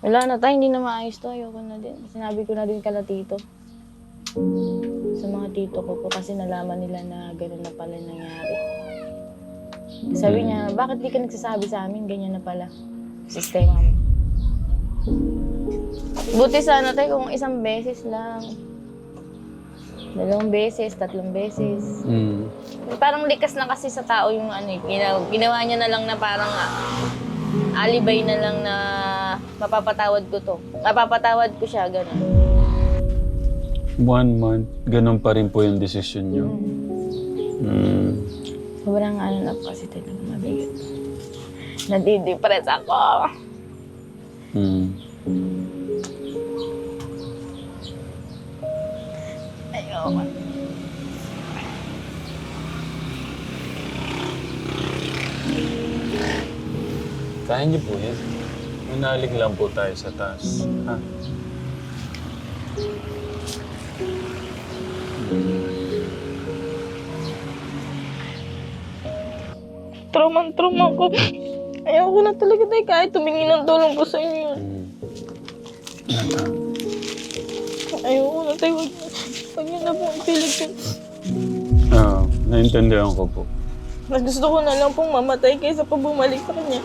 Wala na tayo, hindi na maayos to. Ayoko na din. Sinabi ko na din kala tito. Sa mga tito ko po kasi nalaman nila na gano'n na pala nangyari. Sabi niya, bakit di ka nagsasabi sa amin? Ganyan na pala. Sistema mo. Buti sana tayo kung isang beses lang. 2 beses, 3 beses. Parang likas na kasi sa tao yung ano eh. Ginawa niya na lang na parang alibay na lang na mapapatawad ko to. Mapapatawad ko siya, gano'n. 1 month, ganun pa rin po yung desisyon niyo. Sobrang ano na po kasi talaga mabigat. Nadidepress ako. Ayoko. Kaya niyo po yan. Manalig lang po tayo sa taas. Ha? Trauma ko. Ayoko na talaga tayo kahit tumingin ng tulong ko sa inyo. Ayoko na tayo. Huwag niyo na po ipilit yun. Naintindihan ko po. Mas gusto ko na lang pong mamatay kaysa pa bumalik sa kanya.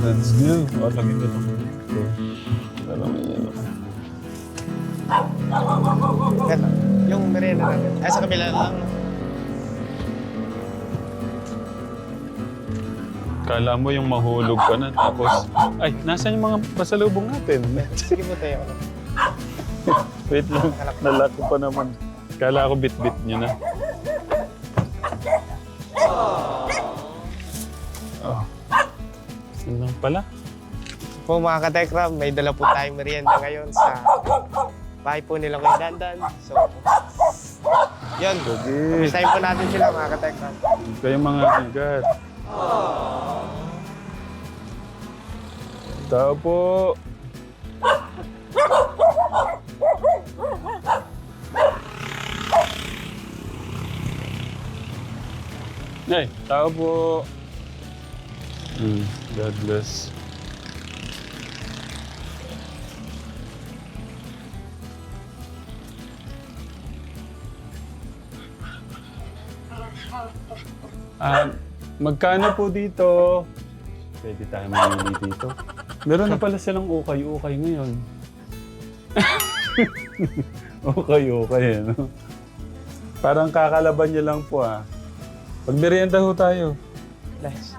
That's good. Lagyan ko ito. Parang yan. Ito, yung merienda natin. Ay, sa kabila lang. Kala mo yung mahulog ka na tapos... Ay, nasan yung mga pasalubong natin? Sige po tayo. Wait lang, nalak ko pa naman. Kala ko bit-bit nyo na. Oh. Yun lang pala. Po mga katekram, may dala po tayong merienda ngayon sa bahay po nila kay Dandan. So, yun. Kamustahin po natin sila mga katekram. Kayo mga agad. Tao po. Ay, tao po. God bless. Magkano po dito? Pwede tayo mamili dito. Meron na pala silang ukay-ukay ngayon. Ukay-ukay, ano? Parang kakalaban niya lang po, ah. Pagmerienda ho tayo. Nice.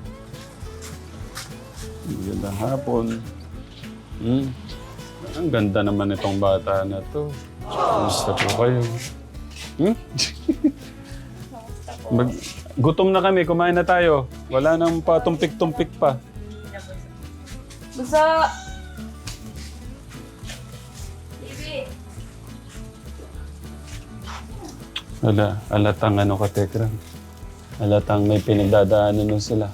Magandang hapon. Ang ganda naman itong bata na to. Kamusta po kayo? Gutom na kami, kumain na tayo. Wala nang patumpik-tumpik pa. Buso! Alatang ano ka, Tekram. Alatang may pinagdadaanan nun sila.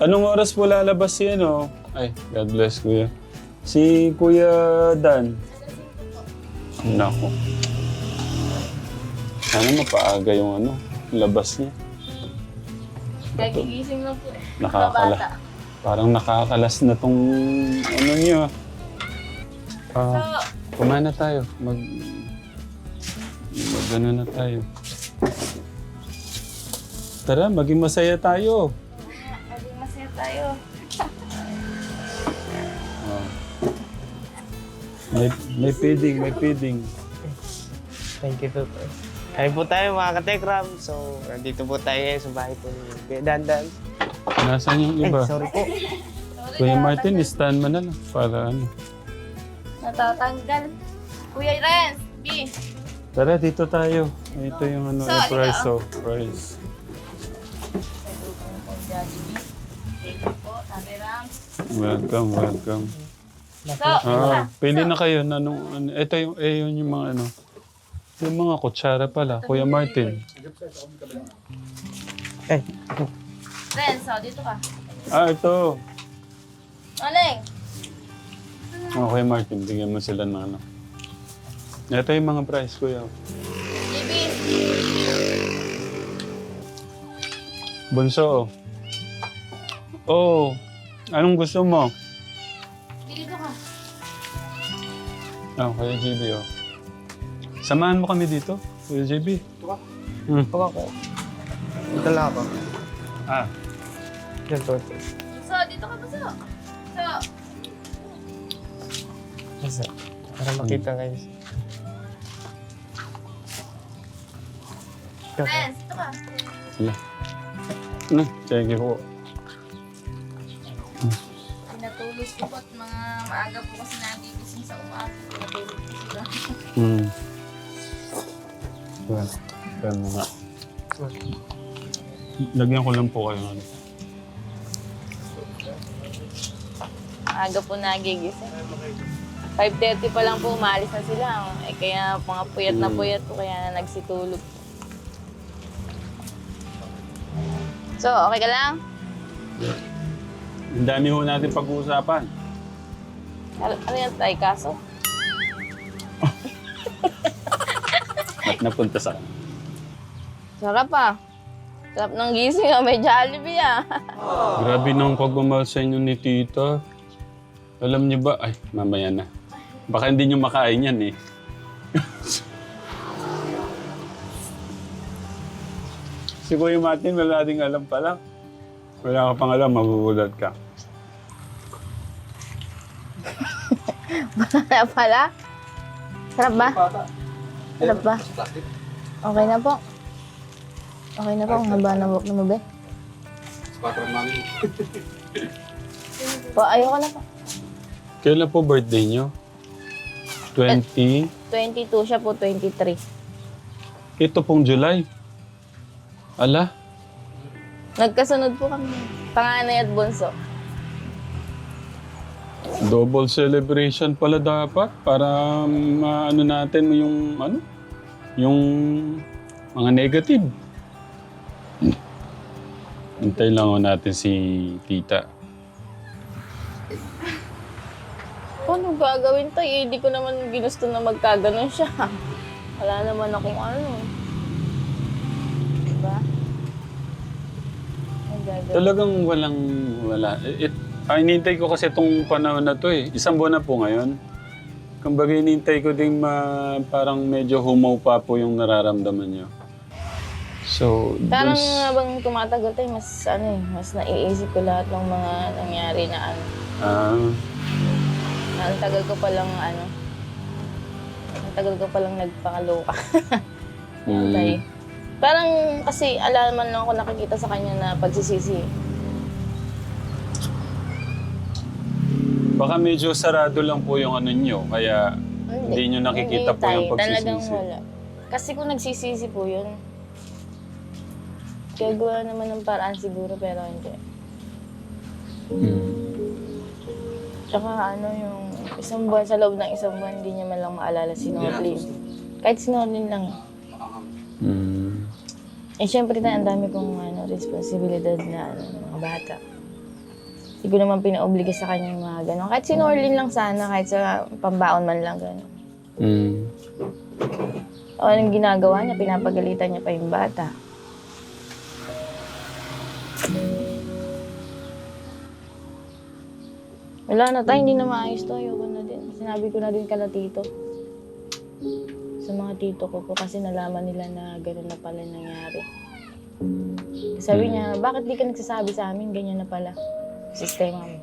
Anong oras po lalabas si ano? Ay, God bless, Kuya. Si Kuya Dan. Nako. Sana mapaaga yung ano, labas niya. Kagigising lang po eh. Nakakala. Parang nakakalas na tong ano niyo. Kumain na tayo. Mag-ano na tayo. Tara, maging masaya tayo. Maging masaya tayo. May feeding. Thank you po. Kain po tayo mga katekram. So, nandito po tayo ngayon sa bahay po ni Kuya Dandan. Nasaan yung Ay, iba? sorry po. Kuya Martin, stand mo na lang para ano. Natatanggal. Kuya Renz, B. Tara, dito tayo. Ito yung ano, So, price. So, price. Thank you po, Ate Rams. Welcome. So, Pili na kayo na ito yung, yun yung mga ano. Yung mga kutsara pala. Kuya Martin. Eh, Renz, dito ka. Ito. Aling! Okay, Martin. Bigyan mo sila ng ano. Ito yung mga price, kuya. JB! Bunso. Oh, anong gusto mo? Dito ka. Kuya JB, oh. Samahan mo kami dito, Kuya JB. Ito ka. Okay. Ito lang ako. Yan to. So, dito ka ba so? Isa. Para makita kayo. Ito. Friends, dito ka. Sila. Thank you po. Pinatulog ko po at mga maaga po kasi nagigising sa umaga. Pinatulog ko sila. Yan nga. Lagyan ko lang po kayo. Maaga po nagigising. 5:30 pa lang po, umalis na sila. Eh, kaya mga puyat na puyat po, kaya nagsitulog. So, okay ka lang? Ang dami ho natin pag-uusapan. Ano yan tayo kaso? Ba't napunta sa... Sarap ah. Sarap ng gising ah, may Jollibee ah. Grabe nung pagmamahal sa inyo ni Tita. Alam niyo ba? Ay, mamaya na. Baka hindi niyo makain yan eh. Si Kuya Martin, wala ding alam pala. Wala ka pang alam, magugulat ka. Wala pala? Sarap ba? Sarap ba? Okay na po. Okay na po, ang haba na buhok na mabe. Po, ayoko na po. Kailan po birthday niyo? 20? 22 siya po, 23. Ito pong July. Ala? Nagkasunod po kami. Panganay at bunso. Double celebration pala dapat para maano natin yung ano? Yung mga negative. Hintay lang ho natin si Tita. Paano gagawin tayo? Hindi ko naman ginusto na magkaganon siya. Wala naman akong ano. Diba? Ay, gagawin. Talagang wala. Hinintay ko kasi itong panahon na to eh. Isang buwan na po ngayon. Kumbaga hinintay ko din parang medyo humaw pa po yung nararamdaman niyo. So, Parang habang tumatagal tayo, mas naiisip ko lahat ng mga nangyari na ano. Ang tagal ko palang nagpakaloka. Tay. Parang kasi alaman lang ako nakikita sa kanya na pagsisisi. Baka medyo sarado lang po yung ano nyo, kaya hindi nyo nakikita po yung Talagang pagsisisi. wala. Kasi kung nagsisisi po yun, gagawa naman ng paraan siguro pero hindi. Tsaka yung isang buwan, sa loob ng isang buwan, hindi niya man lang maalala si Norlin. Kahit si Norlin lang. Eh, syempre na ang dami kong responsibilidad na mga bata. Hindi ko naman pinaobliga sa kanya yung mga gano'n. Kahit si Norlin lang sana, kahit sa pambaon man lang gano'n. O anong ginagawa niya, pinapagalitan niya pa yung bata. Wala na tayo, hindi na maayos to. Ayoko na din. Sinabi ko na din kala tito. Sa mga tito ko po kasi nalaman nila na gano'n na pala nangyari. Sabi niya, bakit di ka nagsasabi sa amin? Ganyan na pala. Sistema mo.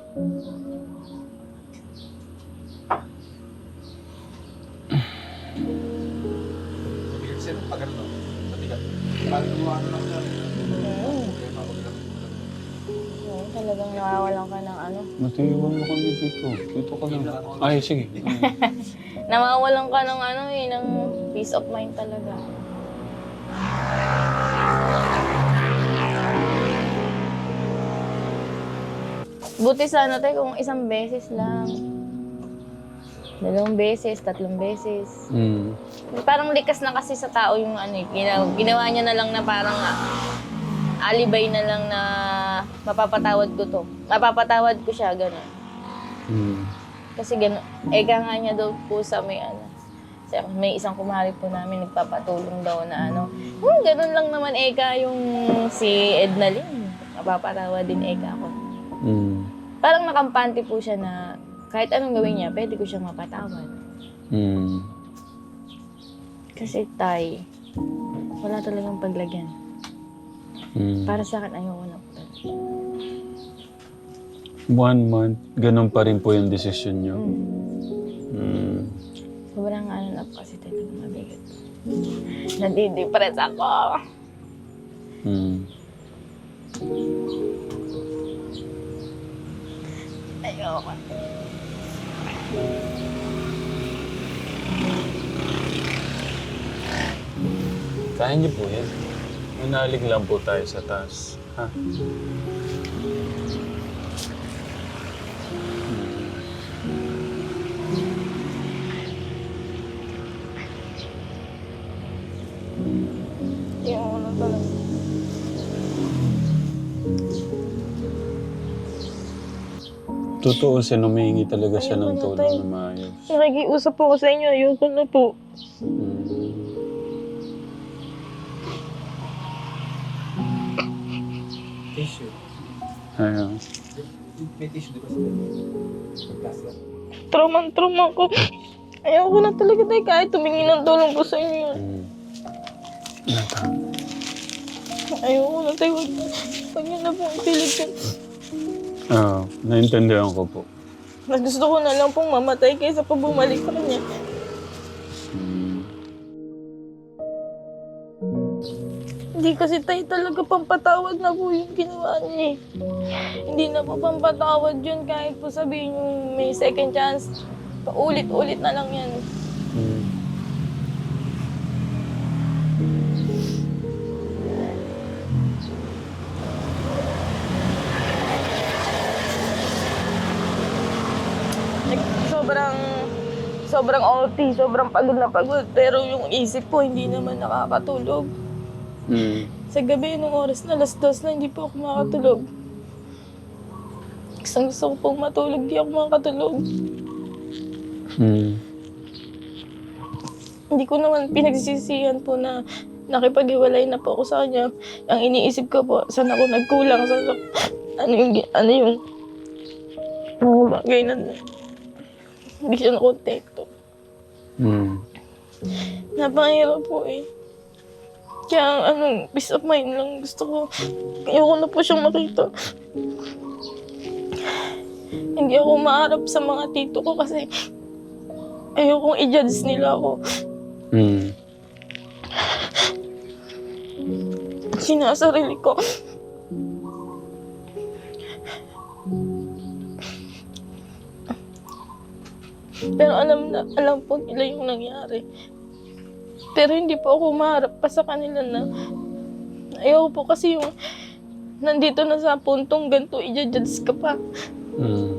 Oo, talagang nawawalan ka ng ano. Matiwan mo kami dito. Dito ka lang. Ay, sige. Nawawalan ka ng ng peace of mind talaga. Buti sana tayo kung isang beses lang. 2 beses, 3 beses. Parang likas na kasi sa tao yung ginawa niya na lang na parang alibay na lang na mapapatawad ko to. Mapapatawad ko siya, gano'n. Mm. Kasi gano'n, eka nga niya daw po sa may isang kumari po namin nagpapatulong daw na gano'n lang naman eka yung si Edna Lynn. Mapapatawad din eka ako. Mm. Parang nakampante po siya na kahit anong gawin niya, pwede ko siyang mapatawad. Mm. Kasi tay, wala talagang paglagyan. Mm. Para sa akin, ayoko na po. 1 month, ganun pa rin po yung desisyon nyo. Mm. Sobrang na po kasi talagang mabigat. Nadidepress ako. Mm. Ayoko. Kaya niyo po yan. Manalig lang po tayo sa taas. Ha? Ayoko na talaga. Totoo siya, humihingi talaga siya ng Ayoko na tulong tayo. na maayos. Nakikiusap po ako sa inyo, ayoko na po. Mm. Tissue. Ayun. May tissue di ba sa Trauma ko. Ayoko na talaga tayo kahit tumingi ng tulong po sa inyo. Mm. Ayoko na tayo. Huwag niyo na po ipilit yun. Naintindihan ko po. Mas gusto ko na lang pong mamatay kaysa pa bumalik sa kanya. Mm. Hindi kasi tayo talaga pampatawad na po yung ginawa niya eh. Hindi na po pampatawad yun kahit po sabihin yung may second chance. Paulit-ulit na lang yan. Mm. Sobrang OT, sobrang pagod na pagod. Pero yung isip ko hindi naman nakakatulog. Mm. Sa gabi, nung oras na 2:00 na, hindi po ako makatulog. Gusto ko pong matulog, di ako makatulog. Mm. Hindi ko naman pinagsisisihan po na nakipag-iwalay na po ako sa kanya. Ang iniisip ko po, saan ako nagkulang, ano yung mga bagay na hindi siya nakontekto. Mm. Napakahirap po eh. Kaya peace of mind lang gusto ko. Ayoko na po siyang makita. Hindi ako maharap sa mga tito ko kasi ayokong i-judge nila ako. Mm. Sinasarili ko. Pero alam po nila yung nangyari. Pero hindi po ako maharap pa sa kanila na ayoko po kasi yung nandito na sa puntong ganito, i-judge ka pa. Mm.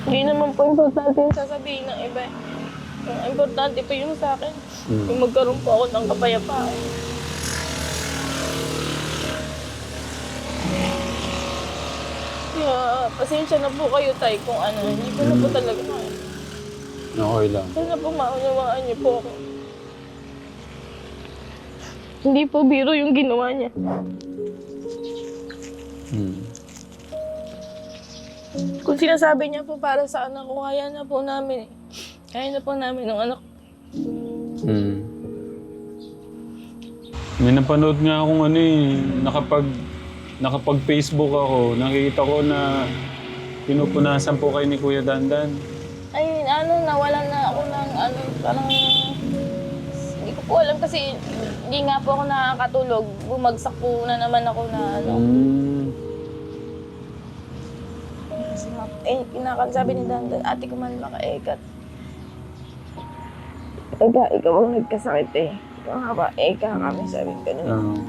Hindi naman po importante yung sasabihin ng iba. Ang importante po yung sa akin. Yung magkaroon po ako ng kapayapaan. Kaya pasensya na po kayo tay kung hindi ko na po talaga kaya. Okay lang. Sana po maunawaan niyo po ako. Hindi po biro yung ginawa niya. Mm. Kung sinasabi niya po para sa anak ko, kaya na po namin eh. Kaya na po namin ng anak ko. Mm. May napanood nga akong nakapag-Facebook ako, nakikita ko na pinupunasan po kayo ni Kuya Dandan. Ay, nawalan na ako ng parang hindi ko po alam kasi hindi nga po ako nakakatulog. Bumagsak po na naman ako na Mm. Kasi sabi ni Dandan, ate ko man makaikat. Eka, ikaw ang nagkasakit eh. Ikaw nga ba, eka kami sabi ko ganun.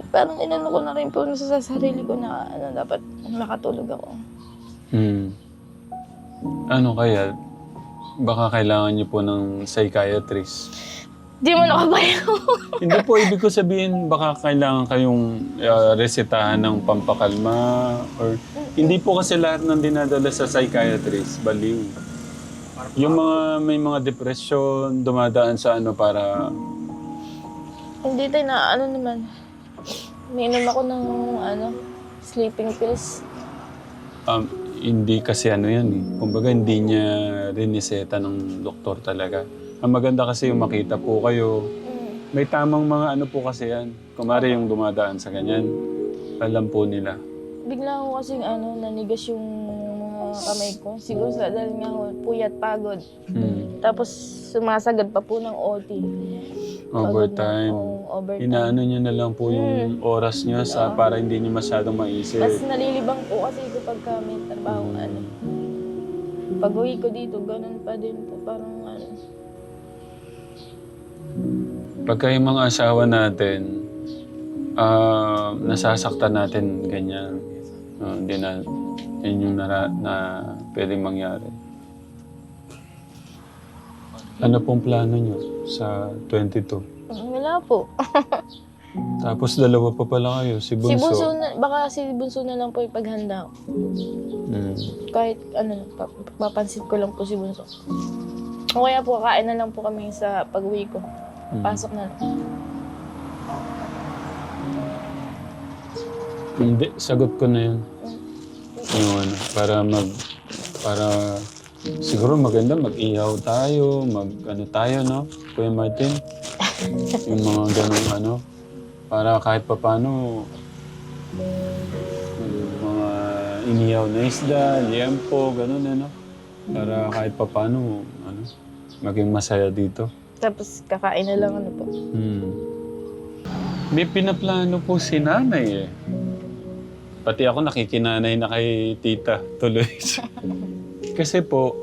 Parang inano ko na rin po sa sarili ko na dapat makatulog ako. Mm. Ano kaya? Baka kailangan niyo po ng psychiatrist. Di mo nakabayaw. Hindi po, ibig ko sabihin, baka kailangan kayong resetahan ng pampakalma or hindi po kasi lahat ng dinadala sa psychiatrist, baliw. Yung may mga depression, dumadaan sa ano para... Hindi tayo na ano naman. May inom ako ng sleeping pills. Hindi kasi ano yan eh. Kumbaga hindi niya riniseta ng doktor talaga. Ang maganda kasi yung makita po kayo. May tamang mga ano po kasi yan. Kumari yung dumadaan sa ganyan. Alam po nila. Bigla ako kasing nanigas yung mga kamay ko. Siguro dahil nga ako puyat, pagod. Tapos sumasagad pa po ng OT. Overtime. Overtime. Inaano nyo na lang po yung oras nyo para hindi nyo masyadong maisip. Mas nalilibang po kasi ko pagka may trabaho Pag uwi ko dito, ganun pa din po. Parang Pagka yung mga asawa natin, nasasaktan natin ganyan. Hindi na, yun yung na pwedeng mangyari. Ano pong plano nyo sa 22? wala po. Tapos dalawa pa pala kayo, si Bunso. Si Bunso, baka si Bunso na lang po ipaghanda ko. Kahit papansin ko lang po si Bunso. O kaya po, kain na lang po kami sa pag-uwi ko. Pasok na lang. Hindi, sagot ko na yun. Yung para siguro maganda mag-ihaw tayo, tayo, no? Kuya Martin? Yung mga ganong para kahit papano mga inihaw na isda, liempo, ganun, para kahit papano maging masaya dito. Tapos kakain na lang po. May pinaplano po si nanay eh. Pati ako nakikinanay na kay tita tuloy. Kasi po,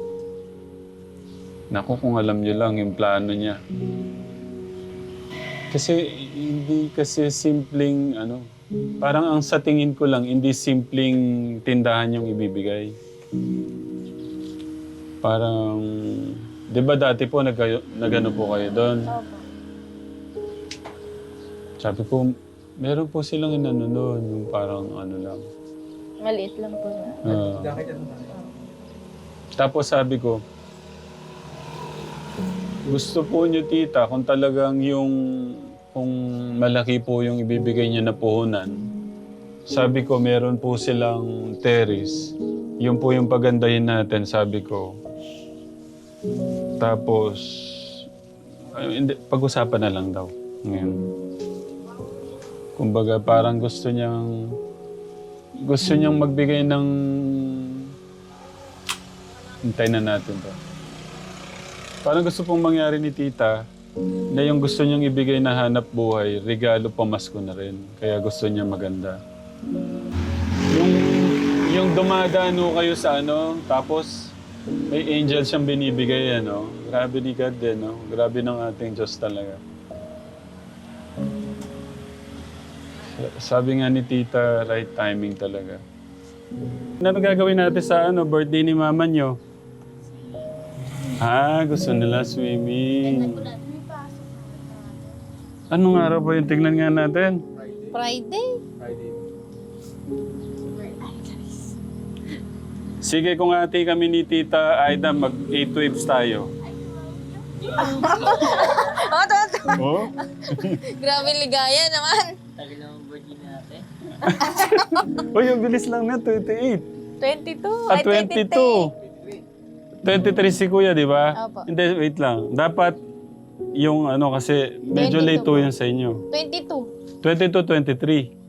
naku kung alam niyo lang yung plano niya. Kasi hindi kasi simpleng parang ang sa tingin ko lang, hindi simpleng tindahan yung ibibigay. Parang, di ba dati po nagano po kayo doon? Opo. Sabi ko, meron po silang doon, yung parang lang. Maliit lang po na. Tapos sabi ko, gusto po niyo tita, kung talagang kung malaki po yung ibibigay niyo na puhunan, sabi ko, meron po silang terrace. Yun po yung pagandahin natin, sabi ko. Tapos, pag-usapan na lang daw ngayon. Kumbaga, parang gusto niyang magbigay ng... Hintay na natin to. Parang gusto pong mangyari ni tita na yung gusto niyang ibigay na hanap buhay, regalo pamasko na rin. Kaya gusto niya maganda. Yung dumadano kayo sa tapos may angel siyang binibigay, Grabe ni God din, Grabe ng ating Diyos talaga. Sabi nga ni tita, right timing talaga. Ano gagawin natin sa birthday ni mama niyo? Gusto nila swimming. Anong araw ba yung tignan nga natin? Friday? Sige, kung ate kami ni Tita Aida, mag-8-12 tayo. Oh? Grabe ligaya naman. Tagal na ang birthday natin. Uy, ang bilis lang na, 28. 22. At 22. 23 si Kuya, di ba? Opo. Hindi, wait lang. Dapat yung kasi medyo 22 late po. to yun sa inyo. 22. 22, 23.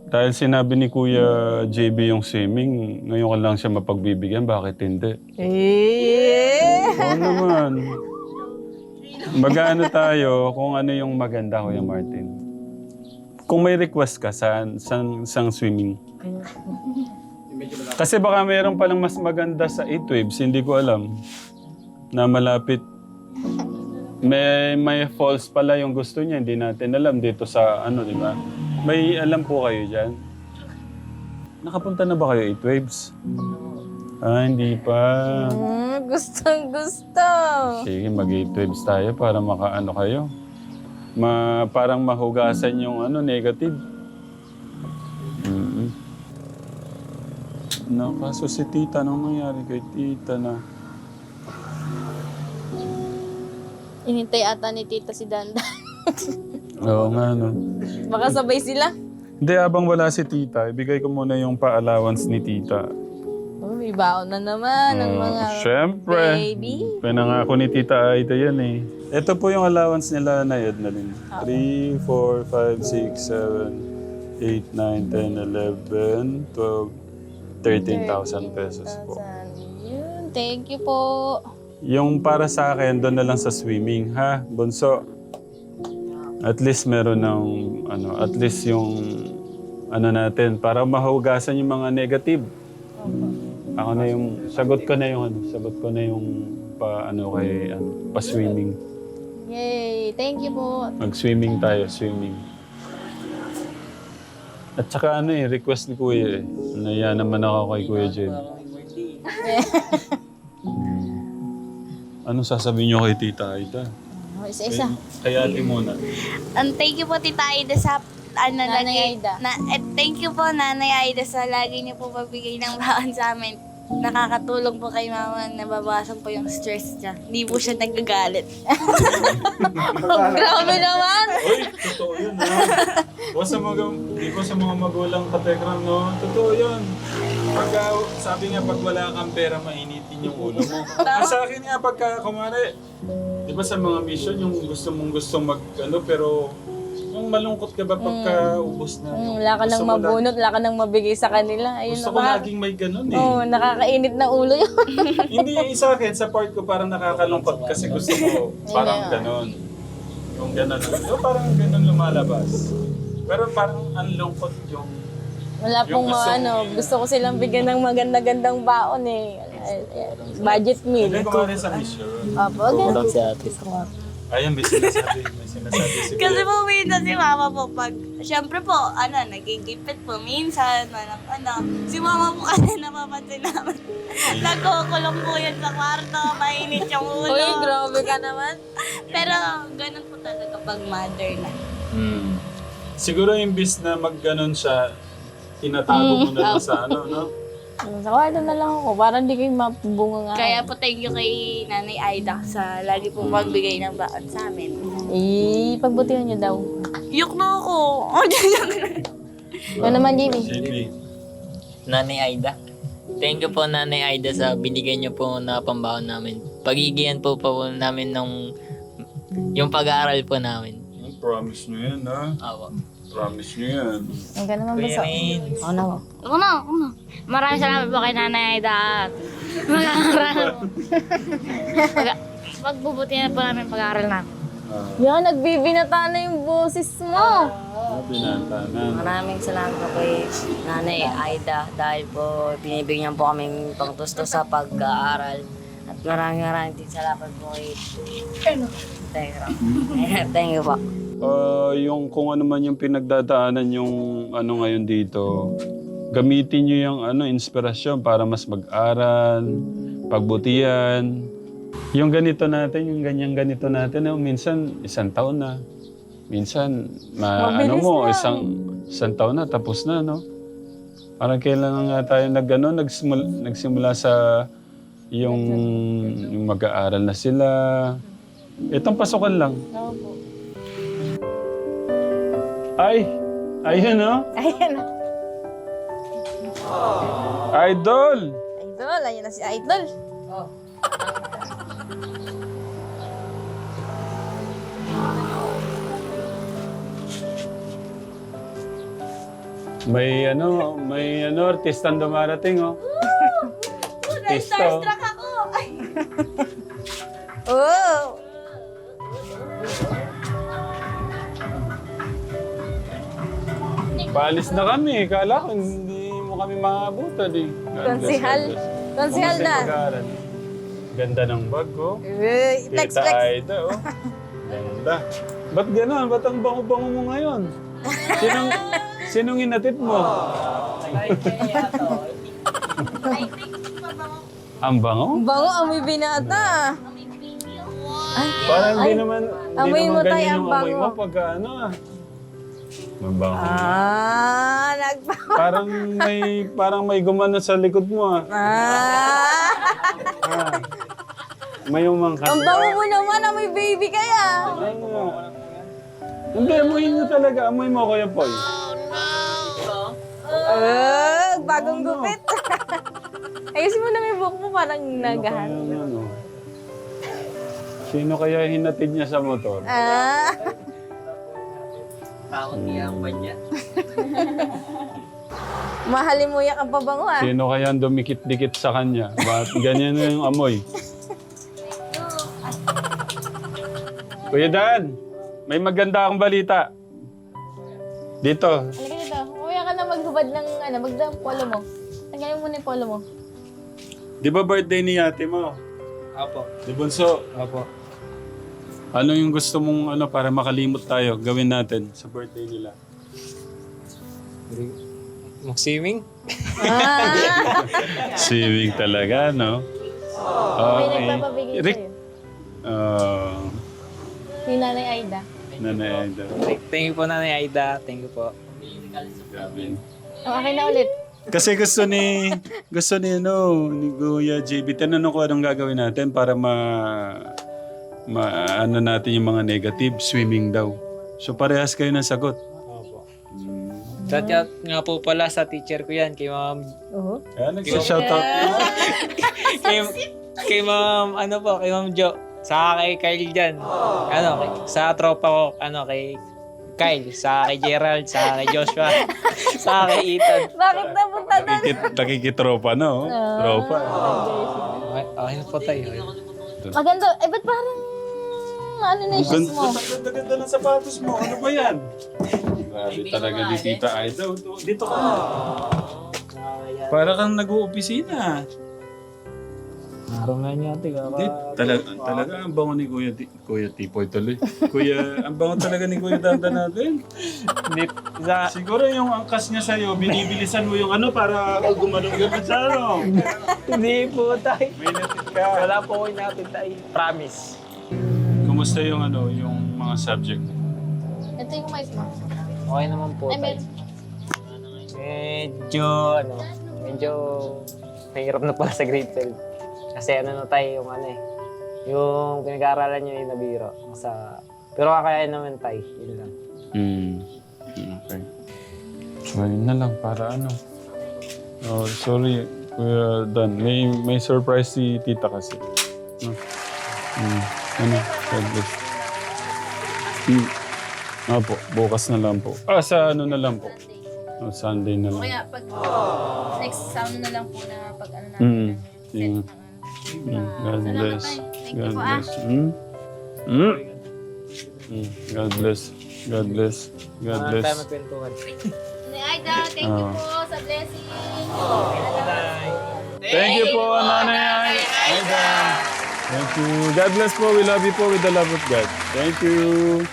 Dahil sinabi ni Kuya JB yung swimming, ngayon ka lang siya mapagbibigyan, bakit hindi? Oo naman. Mag-ano tayo kung ano yung maganda, Kuya Martin. Kung may request ka sang swimming. Kasi baka mayroon palang mas maganda sa 8 waves, hindi ko alam. Na malapit. May falls pala yung gusto niya, hindi natin alam dito sa di ba? May alam po kayo dyan? Nakapunta na ba kayo 8 waves? Hindi pa. Gustong gusto. Sige, mag-12s tayo para makaano kayo. Parang mahugasan yung negative. No, kaso si tita, anong nangyari kay tita na? Inintay ata ni tita si Dandan. Oo nga, no. Baka sabay sila. Hindi, habang wala si tita, ibigay ko muna yung pa-allowance ni tita. Oh, may baon na naman ng mga Siyempre. baby. Pinangako ni Tita Aida yan eh. Ito po yung allowance nila na Ednalyn. 3, 4, 5, 6, 7, 8, 9, 10, 11, 12, 13,000 pesos po. Yun, thank you po. Yung para sa akin, doon na lang sa swimming, ha? Bunso. At least meron ng, at least yung, natin, para mahugasan yung mga negative. Ako na yung, sagot ko na yung pa-swimming. Yay, thank you po. Mag-swimming tayo, swimming. At saka request ni Kuya eh. Naya naman ako kay Kuya Jen. Anong sasabihin niyo kay Tita Aida? Isa-isa. Kay ate muna. Thank you po Tita Aida sa Nanay Aida. Thank you po Nanay Aida sa lagi niyo po pagbigay ng baon sa amin. Nakakatulong po kay Mama, nababawasan po yung stress niya. Hindi po siya nagagalit. Grabe naman. Uy, totoo yun ha. Di ko sa mga magulang katekram, no? Totoo yun. Sabi nga, pag wala kang pera, mainitin yung ulo mo. Sa akin nga, pagka kumari, di ba sa mga mission, yung gustong pero yung malungkot ka ba pagka ubos na? Wala ka nang mabunot, wala ka nang mabigay sa kanila. Ayun Gusto ko laging may ganun eh. Oo, nakakainit na ulo yun. Hindi yung sa akin, sa part ko parang nakakalungkot kasi gusto ko parang ganun. Yung ganun. Parang ganun lumalabas. Pero parang ang lungkot yung... Wala pong Yung gusto- gusto ko silang bigyan ng maganda-gandang baon eh. Budget meal. Hindi kumari sa mission. Opo, ganun. Si ate. Ayan, may sinasabi si Kasi Kuya. po minsan si Mama po pag, syempre po, nagigipit po minsan, si Mama po kasi napapansin namin. Nagkukulong po yan sa kwarto, mainit yung ulo. Uy, grabe ka naman. Pero ganun po talaga pag mother na. Siguro imbis na mag-ganon siya, tinatago mo na lang sa no? Sa kwarto na lang ako, parang di kayo mapubunga nga. Kaya po thank you kay Nanay Aida sa lagi po magbigay ng baon sa amin. Pagbutihan niyo daw. Yuk na ako. Ano naman, Jimmy? Jamie. Nanay Aida. Thank you po Nanay Aida sa binigay niyo po na pambaon namin. Pagigihan po namin yung pag-aaral po namin. Promise nyo yan, ha? Awa. Promise nyo yan. Ang ka naman Kuya basta. Rain. Ako na ako. Ako na. Maraming salamat po kay Nanay Aida at pagbubutihan po namin pag-aaral namin. Yan, nagbibinata na yung boses mo. Binantanan. Maraming salamat po kay Nanay Aida dahil po binibigyan po kaming pangtusto sa pag-aaral. At maraming din salamat po kay Tegram. Thank you po. Yung kung ano man yung pinagdadaanan yung ngayon dito, gamitin nyo yung inspirasyon para mas mag-aral, pagbutihan. Yung ganito natin, yung ganito natin, minsan isang taon na. Minsan, Mabilis lang. isang taon na, tapos na, no? Parang kailan nga tayo nagsimula sa yung mag-aaral na sila. Itong pasukan lang. Opo. Ayun, no? Ayan na. Idol! Idol, ayan na si Idol. May artistang dumarating, oh. Artista, oh. ako! Oh! Paalis na kami. Kala ko hindi mo kami maabutan, eh. Konsihal. Konsihal na. Mag-aaral. Ganda ng bag, oh. Flex, Tita flex. Aida, oh. Ganda. Ba't gano'n? Ba't ang bango-bango mo ngayon? Sinong inatid mo? I think po. Ang bango? Bango, amoy binata. Parang hindi naman, Amoy mo tayo, ganyan ang yung amoy bango. mo pagka ano ah. Mabango. Parang may gumano sa likod mo ah. May umangkat. Ang bango mo naman, amoy baby kaya. Hindi, amoy nyo talaga. Amoy mo, Kuya Poy. Bagong gupit. Ayusin mo na may buhok mo, parang nagahan. Sino kaya hinatid niya sa motor? Takot niya ang niya. Mahalin mo yak ang pabango ah. Sino kaya ang dumikit-dikit sa kanya? Bakit ganyan na yung amoy? Kuya Dan, may maganda akong balita. Dito. Halika dito. Kumaya ka na maghubad ng polo mo. Tanggalin mo na yung polo mo. Di ba birthday ni ate mo? Opo. Di Bunso? Opo. Ano yung gusto mong para makalimot tayo gawin natin sa birthday nila? Mag-swimming? Swimming talaga, no? May nagpapabigay Rick. sa'yo. Si Nanay Aida. Nanay Aida. Thank you po, Nanay Aida. Thank you po. Grabe. Okay na ulit. Kasi gusto ni Kuya JB, tinanong ko anong gagawin natin para ano natin yung mga negative, swimming daw. So parehas kayo ng sagot. Opo. Shout nga po pala sa teacher ko yan, kay Ma'am... Kaya nagsa-shoutout. kay Ma'am, kay Ma'am Jo. Sa kay Kyle dyan. Sa tropa ko, kay Kyle. Sa kay Gerald, sa kay Joshua, sa kay Ethan. Bakit napunta doon? Nakikitropa, no? Tropa. Okay na po tayo. Maganda. Ba't parang na yung shoes mo? Ganda ng sapatos mo. Ano ba yan? Grabe talaga ni Tita Aida. Dito ka. Para kang nag-uopisina. Araw nga niya, Hindi, talaga ang bango ni Kuya Tipoy tuloy. Ang bango talaga ni Kuya Danda natin. Siguro yung angkas niya sa'yo, binibilisan mo yung para gumanong yun sa Hindi po tayo. May natit ka. Wala po ko natin tayo. Promise. Kumusta yung yung mga subject? Ito yung mais mo. Okay naman po Ay, tayo. meron. Medyo mahirap na pala sa grade 12. Kasi na tayo yung pinag-aaralan nyo yung nabiro. Pero kakayain naman tayo, yun lang. Okay. So, yun na lang para Oh, sorry, Kuya Dan. May surprise si Tita kasi. God bless. Opo, bukas na lang po. Sa na lang po. Sunday na lang. Kaya pag next sound na lang po na pag natin. Yeah. God bless. God bless. God bless. God bless. God bless. Tayo magkwentuhan. Nanay Aida, thank you po sa blessing. Thank you po, Nanay Aida. Thank you. God bless po. We love you po with the love of God. Thank you.